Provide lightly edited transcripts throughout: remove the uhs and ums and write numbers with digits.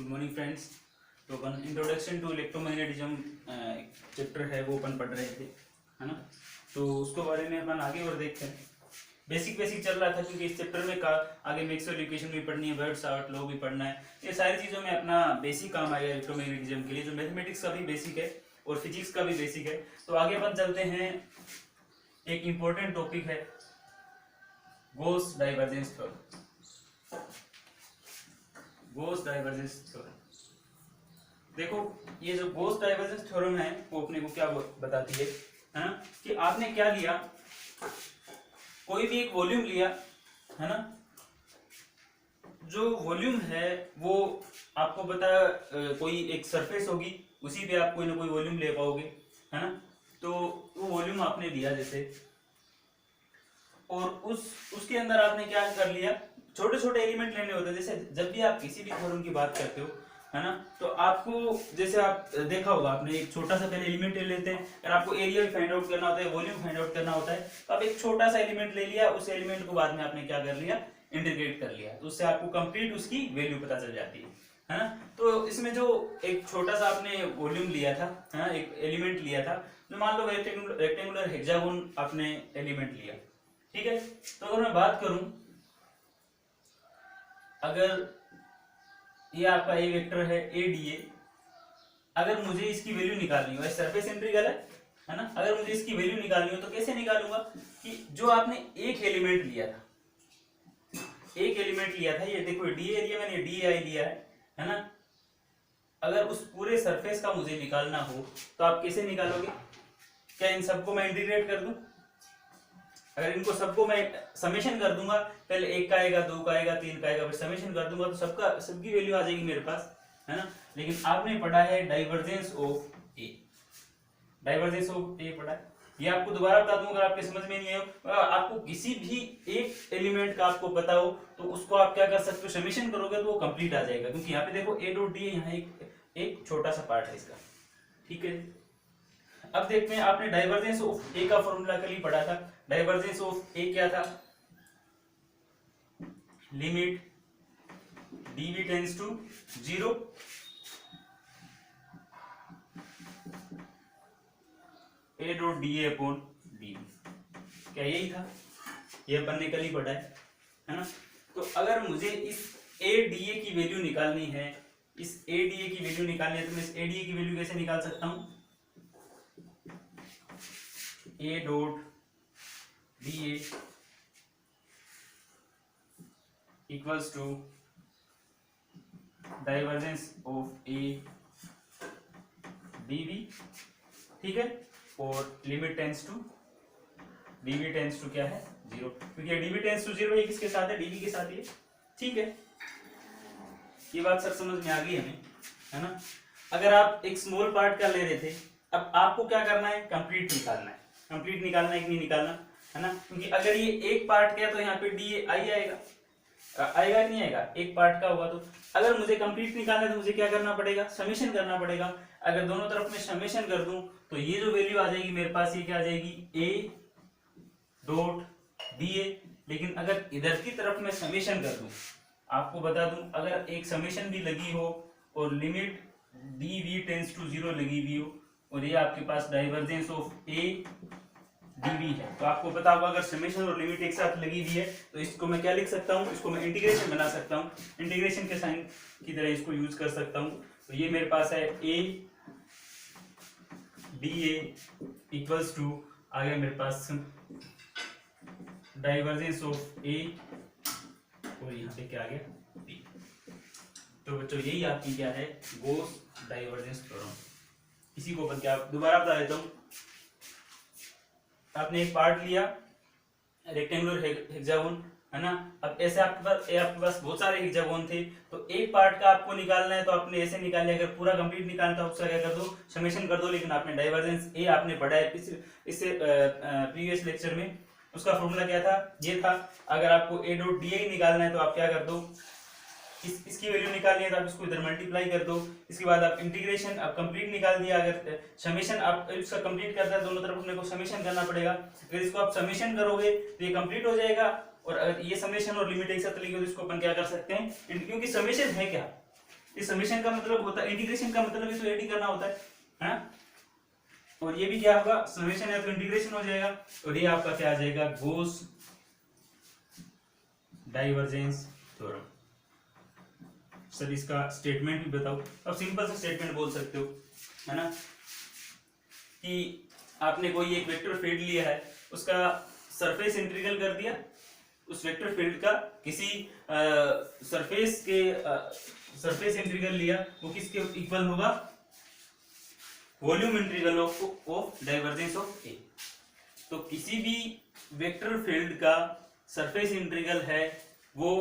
Good morning friends. तो अपन introduction to electromagnetism chapter है वो अपन पढ़ रहे थे, है ना। तो उसको बारे में अपन आगे और देखते हैं। बेसिक चल रहा था क्योंकि इस चैप्टर में आगे मैक्सवेल इक्वेशन भी पढ़नी है, बर्ड्स आर्ट लॉ भी पढ़ना है। ये सारी चीज़ों में अपना बेसिक काम आएगा इलेक्ट्रोमैग्नेटिज्म के लिए, जो मैथमेटिक्स का भी बेसिक है और फिजिक्स का भी बेसिक है। तो आगे अपन चलते हैं, एक इम्पोर्टेंट टॉपिक है Gauss divergence theorem. Gauss divergence theorem, देखो ये जो गॉस डाइवर्जेंस थ्योरम है वो अपने को क्या बताती है ना, कि आपने क्या लिया, कोई भी एक वॉल्यूम लिया, है ना। जो वॉल्यूम है वो आपको पता कोई एक सरफेस होगी, उसी पे आप कोई ना कोई वॉल्यूम ले पाओगे, है ना। तो वो वॉल्यूम आपने दिया जैसे, और उसके अंदर आपने क्या कर लिया, छोटे छोटे एलिमेंट लेने होते हैं। जैसे जब भी आप किसी भी थ्योरम की बात करते हो, है ना, तो आपको जैसे आप देखा होगा आपने, एक छोटा सा पहले एलिमेंट ले लेते हैं। अगर आपको एरिया भी फाइंड आउट करना होता है, वॉल्यूम फाइंड आउट करना होता है, तो आप एक छोटा सा एलिमेंट ले लिया, उस एलिमेंट को बाद में आपने क्या कर लिया, इंटीग्रेट कर लिया, तो उससे आपको कंप्लीट उसकी वैल्यू पता चल जाती है ना। तो इसमें जो एक छोटा सा आपने वॉल्यूम लिया था, है ना, एक एलिमेंट लिया था, जो मान लो रेक्टेंगुलर हेक्सागोन आपने एलिमेंट लिया, ठीक है। तो अगर मैं बात करूं, अगर ये आपका ए वेक्टर है ए डी ए, अगर मुझे इसकी वैल्यू निकालनी हो, सरफेस इंटीग्रल है ना, अगर मुझे इसकी वैल्यू निकालनी हो तो कैसे निकालूंगा, कि जो आपने एक एलिमेंट लिया था, ये देखो डी एरिया मैंने डी आई लिया है ना। अगर उस पूरे सरफेस का मुझे निकालना हो तो आप कैसे निकालोगे, क्या इन सबको मैं इंटीग्रेट कर दूं? अगर इनको सबको मैं समेशन कर दूंगा, पहले एक का आएगा, दो का आएगा, तीन का आएगा, फिर समेशन कर दूंगा तो सबकी वैल्यू आ जाएगी मेरे पास, है ना। लेकिन आपने पढ़ा है डाइवर्जेंस ऑफ ए, पढ़ा है। ये आपको दोबारा बता दूं अगर आपके समझ में नहीं आए, आपको किसी भी एक एलिमेंट का आपको पता हो तो उसको आप क्या कर सकते हो, समेशन करोगे तो वो कंप्लीट आ जाएगा। क्योंकि यहाँ पे देखो ए डॉट डी है, यहाँ एक छोटा सा पार्ट है इसका, ठीक है। अब देखते हैं, आपने डाइवर्जेंस ऑफ ए का फॉर्मूला कल ही पढ़ा था। डाइवर्जेंस ऑफ ए क्या था, limit dv tends to 0 A dot d A upon d, क्या यही था, ये अपन ने कल ही पढ़ा है ना। तो अगर मुझे इस ए डी ए की वैल्यू निकालनी है, तो मैं इस ए डी ए की वैल्यू कैसे निकाल सकता हूं, A dot d A equals to divergence of A dv, ठीक है। और limit tends to dv tends to क्या है 0, क्योंकि डीवी टेंस टू 0 है, किसके साथ है, डीवी के साथ ही है, ठीक है। ये बात सर समझ में आ गई हमें, है ना। अगर आप एक स्मॉल पार्ट का ले रहे थे, अब आपको क्या करना है, कंप्लीट निकालना है कि नहीं निकालना, है ना। क्योंकि अगर ये एक पार्ट का है तो यहाँ पे डी आई आएगा कि नहीं आएगा, एक पार्ट का होगा। तो अगर मुझे कंप्लीट निकालना है तो मुझे क्या करना पड़ेगा, समेशन करना पड़ेगा। अगर दोनों तरफ में समेशन कर दूं तो ये जो वैल्यू आ जाएगी मेरे पास, ये क्या आ जाएगी, ए डॉट डी ए। लेकिन अगर इधर की तरफ में समेशन कर दूं, आपको बता दूं, अगर एक समेशन भी लगी हो और limit d v tends to 0 लगी हुई हो, और ये आपके पास डाइवर्जेंस ऑफ ए डीवी है, तो आपको पता होगा अगर समेशन और लिमिट एक साथ लगी हुई है तो इसको मैं क्या लिख सकता हूँ, इसको मैं इंटीग्रेशन बना सकता हूँ, इंटीग्रेशन के साइन की तरह इसको यूज कर सकता हूँ। तो ये मेरे पास है A D A equals to, आ गया मेरे पास डाइवर्जेंस ऑफ ए, और यहाँ पे क्या आ गया बी। तो बच्चों यही आपकी क्या है, गॉस डाइवर्जेंस थ्योरम। इसी को क्या दोबारा बता देता हूँ, आपने एक पार्ट लिया रेक्टेंगुलर हेक्सागोन, है ना। अब ऐसे आपके पास बहुत सारे हेक्सागोन थे, तो एक पार्ट का आपको निकालना है तो आपने ऐसे निकाल लिया। अगर पूरा कंप्लीट निकालना था उसका क्या कर दो, समेशन कर दो। लेकिन आपने डाइवर्जेंस ए आपने पढ़ा है इससे प्रीवियस लेक्चर में, उसका फॉर्मूला क्या था, ये था। अगर आपको ए डॉट डी ए निकालना है तो आप क्या कर दो, इसकी वैल्यू निकालनी है तो आप इसको इधर मल्टीप्लाई कर दो। इसके बाद आप इंटीग्रेशन आप कंप्लीट निकाल दिया, अगर समेशन आप इसका कंप्लीट करता है दोनों तरफ अपने को समेशन करना पड़ेगा। अगर इसको आप समेशन करोगे तो ये कंप्लीट हो जाएगा, और अगर ये समेशन और लिमिट एक साथ लगी हो तो इसको अपन क्या कर सकते हैं, क्योंकि समेशन है क्या, इस समेशन का मतलब होता है, इंटीग्रेशन का मतलब तो ऐड ही करना होता है? और ये भी क्या होगा, समेशन है तो इंटीग्रेशन हो जाएगा, और ये आपका क्या आ जाएगा, गॉस डाइवर्जेंस थ्योरम। सर इसका स्टेटमेंट भी बताओ। अब सिंपल सा स्टेटमेंट बोल सकते हो, है ना, कि आपने कोई एक वेक्टर फील्ड लिया है, उसका सरफेस इंटीग्रल कर दिया, उस वेक्टर फील्ड का किसी सरफेस के सरफेस इंटीग्रल लिया, वो किसके इक्वल होगा, volume integral of divergence of A. तो किसी भी वेक्टर फील्ड का सरफेस इंटीग्रल है वो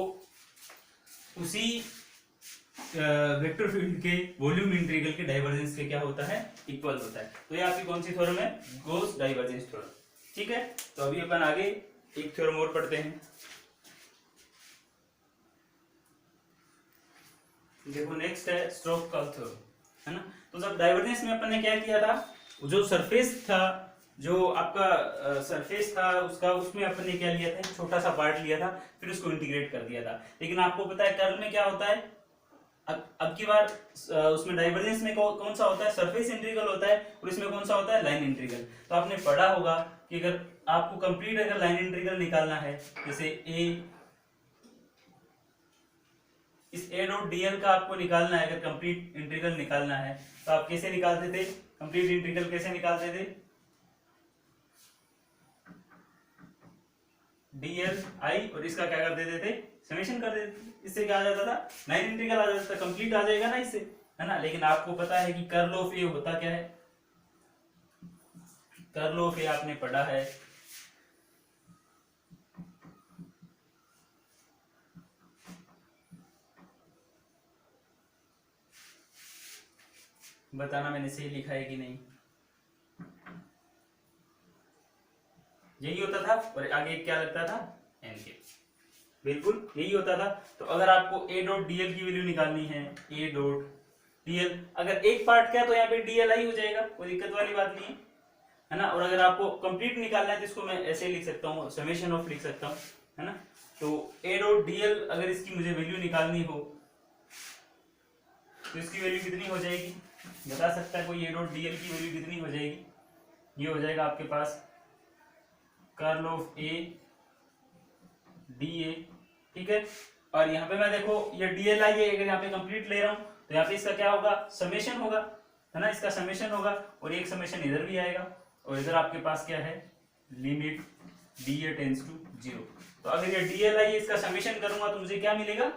उसी वेक्टर फील्ड के वॉल्यूम इंटीग्रल के डाइवर्जेंस के क्या होता है, इक्वल होता है। तो ये आपकी कौन सी थ्योरम है, गॉस डाइवर्जेंस थ्योरम। ठीक है, तो अभी अपन आगे एक थ्योरम और पढ़ते हैं। देखो नेक्स्ट है स्टोक्स का थ्योरम, है ना। तो जब डाइवर्जेंस में अपन ने क्या किया था, जो सरफेस था, जो आपका सरफेस था उसका, उसमें अपन ने क्या लिया था, एक छोटा सा पार्ट लिया था, फिर उसको इंटीग्रेट कर दिया था। लेकिन आपको पता है कर्ल में क्या होता है, अब की बार उसमें डाइवर्जेंस में कौन सा होता है, सरफेस इंटीग्रल होता है, और इसमें कौन सा होता है, लाइन इंटीग्रल। तो आपने पढ़ा होगा कि अगर आपको कंप्लीट अगर लाइन इंटीग्रल निकालना है, जैसे ए, इस ए डॉट डीएल का आपको निकालना है, अगर कंप्लीट इंटीग्रल निकालना है, तो आप कैसे निकालते थे, कंप्लीट इंटीग्रल कैसे निकालते थे, डीएल आई, और इसका क्या कर देते थे, समेशन कर देते थे। इससे क्या आ जाता था, लाइन इंटीग्रल आ जाता था, कंप्लीट आ जाएगा ना इससे, है ना। लेकिन आपको पता है कि कर्ल ऑफ ए होता क्या है, कर्ल ऑफ ए आपने पढ़ा है, बताना मैंने सही लिखा है कि नहीं, यही होता था, और आगे क्या लगता था, एन के, बिल्कुल यही होता था। तो अगर आपको ए डॉट डीएल की वैल्यू निकालनी है, ए डॉट डीएल, अगर एक पार्ट का है तो यहाँ पे डीएल आई हो जाएगा, कोई दिक्कत वाली बात नहीं है ना। और अगर आपको कंप्लीट निकालना है तो इसको मैं ऐसे लिख सकता हूँ, समेशन ऑफ लिख सकता हूँ, है ना। तो ए डॉट डीएल अगर इसकी मुझे वैल्यू निकालनी हो तो इसकी वैल्यू कितनी हो जाएगी, बता सकता है कोई, ए डॉट डीएल की वैल्यू कितनी हो जाएगी, ये हो जाएगा आपके पास curl of A D A. ठीक है, और यहाँ पे मैं देखो ये डीएल आई है, अगर यहाँ पे कंप्लीट ले रहा हूँ तो यहाँ पे इसका क्या होगा, समेशन होगा, है ना, इसका समेशन होगा, और एक समेशन इधर भी आएगा, और इधर आपके पास क्या है, limit d A tends to 0। तो अगर ये डीएल आई इसका समेशन करूंगा तो मुझे क्या मिलेगा,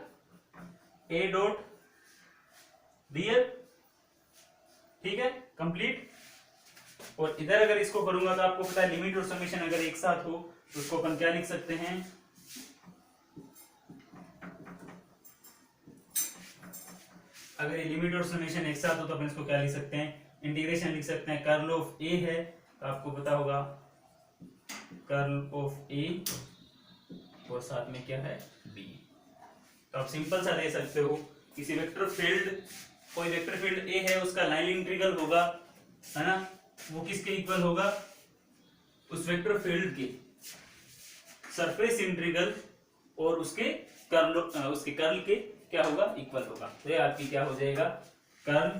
ए डॉट डीएल, ठीक है, कंप्लीट। और इधर अगर इसको करूंगा तो आपको पता है लिमिट और समेशन अगर एक साथ हो तो उसको अपन क्या लिख सकते हैं, अगर ये लिमिट और समेशन एक साथ हो तो अपन इसको क्या लिख सकते हैं, इंटीग्रेशन लिख सकते हैं। कर्ल ऑफ ए है तो आपको पता होगा कर्ल ऑफ ए, और साथ में क्या है, बी। तो आप सिंपल सा दे सकते हो, किसी वेक्टर फील्ड, कोई वेक्टर फील्ड ए है, उसका लाइन इंटीग्रल होगा, है ना, वो किसके इक्वल होगा, उस वेक्टर फील्ड के सरफेस इंटीग्रल और उसके कर्ल के क्या होगा, इक्वल होगा। तो ये आपकी क्या हो जाएगा, कर्ल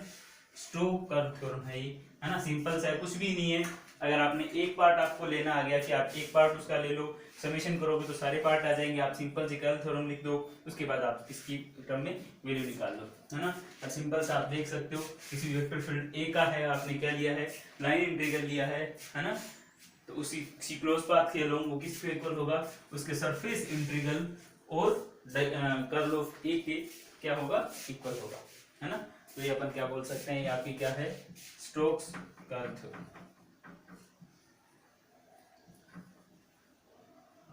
स्टोक्स कर्ल थ्योरम है ये, है ना, सिंपल सा है, कुछ भी नहीं है। अगर आपने एक पार्ट आपको लेना आ गया कि आप एक पार्ट उसका ले लो, समेशन करोगे तो सारे पार्ट आ जाएंगे, आप सिंपल सी कर्ल थ्योरम लिख दो, उसके बाद आप इसकी टर्म में वैल्यू निकाल लो, है ना। और सिंपल सा आप देख सकते हो, किसी वेक्टर फील्ड ए का है, आपने क्या लिया है, लाइन इंटीग्रल लिया है ना, तो उसी क्लोज पाथ के अलोंग वो किसके इक्वल होगा, उसके सरफेस इंटीग्रल और कर्ल ऑफ ए के क्या होगा, इक्वल होगा, है ना। तो ये अपन क्या बोल सकते हैं, ये आपकी क्या है, Stokes curl theorem.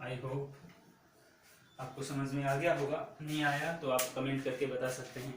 I hope आपको समझ में आ गया होगा, नहीं आया तो आप कमेंट करके बता सकते हैं।